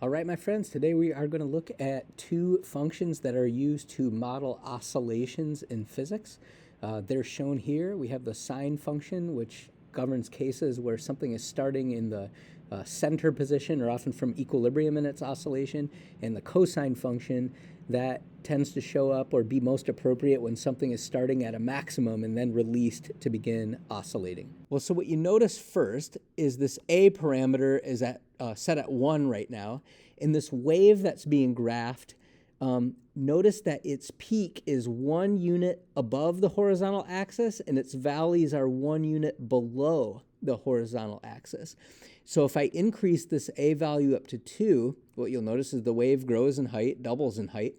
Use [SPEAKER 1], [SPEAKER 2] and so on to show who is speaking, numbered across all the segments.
[SPEAKER 1] All right, my friends, today we are going to look at two functions that are used to model oscillations in physics. They're shown here. We have the sine function, which governs cases where something is starting in the center position or often from equilibrium in its oscillation, and the cosine function that tends to show up or be most appropriate when something is starting at a maximum and then released to begin oscillating. Well, so what you notice first is this A parameter is set at 1 right now. In this wave that's being graphed, notice that its peak is 1 unit above the horizontal axis and its valleys are 1 unit below the horizontal axis. So if I increase this A value up to 2, what you'll notice is the wave grows in height, doubles in height,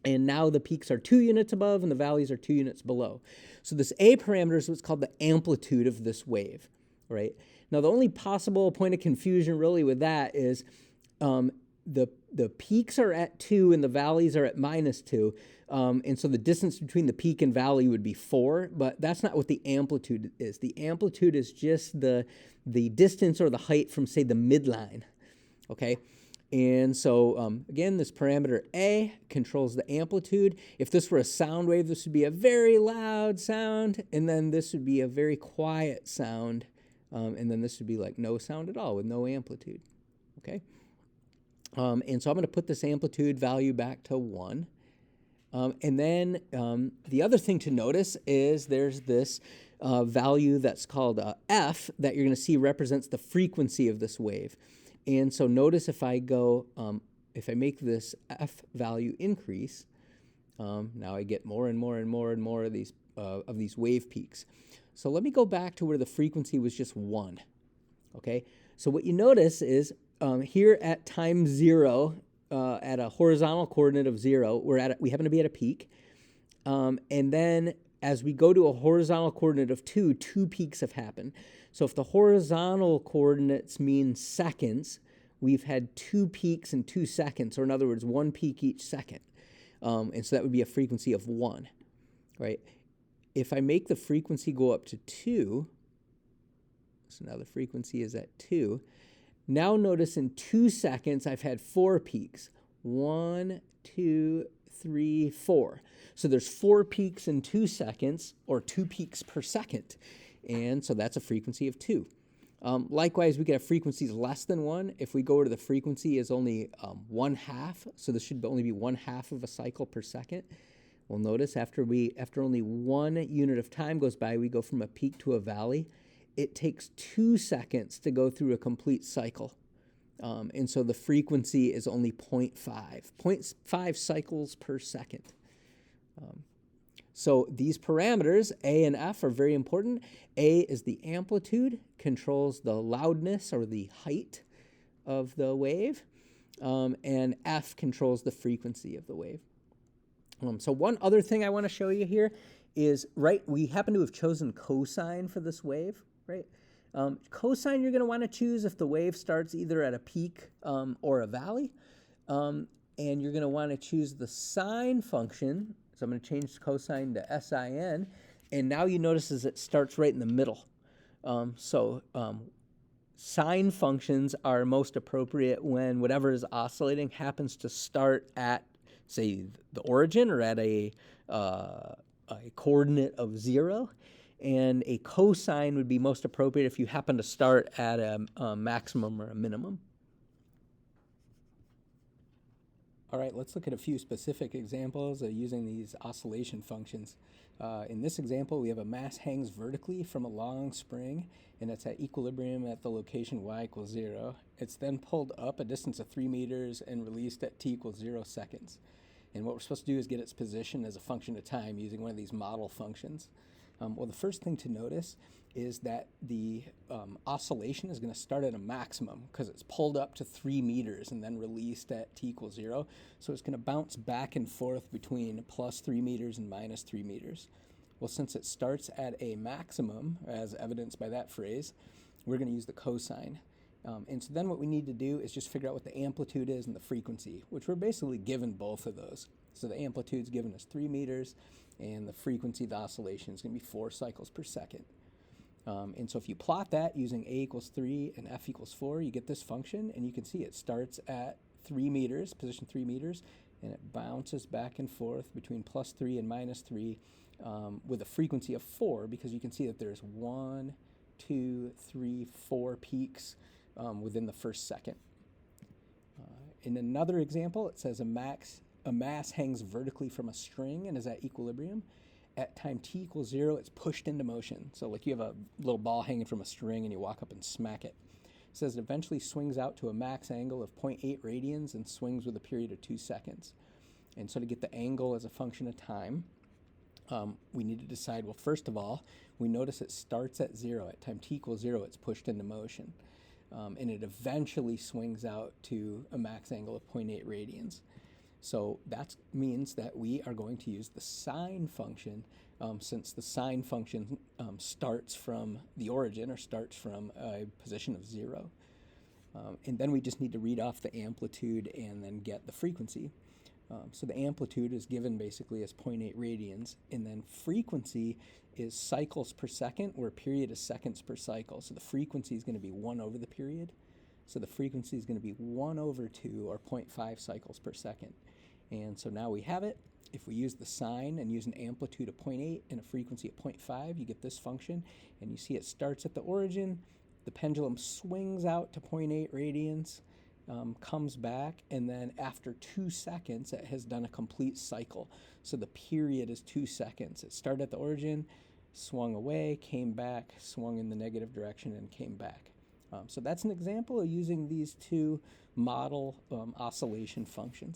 [SPEAKER 1] and now the peaks are 2 units above and the valleys are 2 units below. So this A parameter is what's called the amplitude of this wave, right? Now the only possible point of confusion really with that is the peaks are at 2 and the valleys are at -2. And so the distance between the peak and valley would be 4, but that's not what the amplitude is. The amplitude is just the distance or the height from, say, the midline, okay? And so, again, this parameter A controls the amplitude. If this were a sound wave, this would be a very loud sound, and then this would be a very quiet sound, and then this would be like no sound at all with no amplitude, okay? And so I'm going to put this amplitude value back to 1. And then the other thing to notice is there's this value that's called F that you're going to see represents the frequency of this wave. And so notice if I go, if I make this F value increase, now I get more and more and more and more of these wave peaks. So let me go back to where the frequency was just 1. Okay, so what you notice is here at time 0, at a horizontal coordinate of 0, we happen to be at a peak. And then as we go to a horizontal coordinate of 2, 2 peaks have happened. So if the horizontal coordinates mean seconds, we've had 2 peaks in 2 seconds, or in other words, 1 peak each second. And so that would be a frequency of 1, right? If I make the frequency go up to 2, so now the frequency is at 2, now notice in 2 seconds I've had 4 peaks. 1, 2, 3, 4. So there's 4 peaks in 2 seconds, or 2 peaks per second. And so that's a frequency of 2. Likewise, we could have frequencies less than 1. If we go to the frequency is only 1/2, so this should only be 1/2 of a cycle per second. Well, notice after only 1 unit of time goes by, we go from a peak to a valley. It takes 2 seconds to go through a complete cycle. And so the frequency is only 0.5 cycles per second. So these parameters, A and F, are very important. A is the amplitude, controls the loudness or the height of the wave, and F controls the frequency of the wave. So one other thing I want to show you here is, we happen to have chosen cosine for this wave, right? Cosine you're going to want to choose if the wave starts either at a peak or a valley. And you're going to want to choose the sine function. So I'm going to change cosine to sin. And now you notice as it starts right in the middle. Sine functions are most appropriate when whatever is oscillating happens to start at, say, the origin or at a coordinate of 0. And a cosine would be most appropriate if you happen to start at a maximum or a minimum. All right, let's look at a few specific examples of using these oscillation functions. In this example, we have a mass hangs vertically from a long spring, and it's at equilibrium at the location y = 0. It's then pulled up a distance of 3 meters and released at t = 0 seconds. And what we're supposed to do is get its position as a function of time using one of these model functions. Well, the first thing to notice is that the oscillation is going to start at a maximum because it's pulled up to 3 meters and then released at t = 0. So it's going to bounce back and forth between +3 meters and -3 meters. Well, since it starts at a maximum, as evidenced by that phrase, we're going to use the cosine. And so then what we need to do is just figure out what the amplitude is and the frequency, which we're basically given both of those. So the amplitude's given us 3 meters, and the frequency of the oscillation is going to be 4 cycles per second. And so if you plot that using a equals 3 and f equals 4, you get this function, and you can see it starts at 3 meters, position 3 meters, and it bounces back and forth between plus 3 and minus 3 with a frequency of 4, because you can see that there's 1, 2, 3, 4 peaks within the first second. In another example, it says a mass hangs vertically from a string and is at equilibrium. At time t equals 0, it's pushed into motion. So like you have a little ball hanging from a string and you walk up and smack it. It says it eventually swings out to a max angle of 0.8 radians and swings with a period of 2 seconds. And so to get the angle as a function of time, we need to decide, well, first of all, we notice it starts at 0. At time t equals 0, it's pushed into motion. And it eventually swings out to a max angle of 0.8 radians. So that means that we are going to use the sine function, since the sine function starts from the origin, or starts from a position of 0. And then we just need to read off the amplitude and then get the frequency. So the amplitude is given basically as 0.8 radians, and then frequency is cycles per second, where period is seconds per cycle. So the frequency is going to be 1 over the period. So the frequency is going to be 1 over 2, or 0.5 cycles per second. And so now we have it. If we use the sine and use an amplitude of 0.8 and a frequency of 0.5, you get this function. And you see it starts at the origin, the pendulum swings out to 0.8 radians, comes back, and then after 2 seconds, it has done a complete cycle. So the period is 2 seconds. It started at the origin, swung away, came back, swung in the negative direction, and came back. So that's an example of using these two model oscillation functions.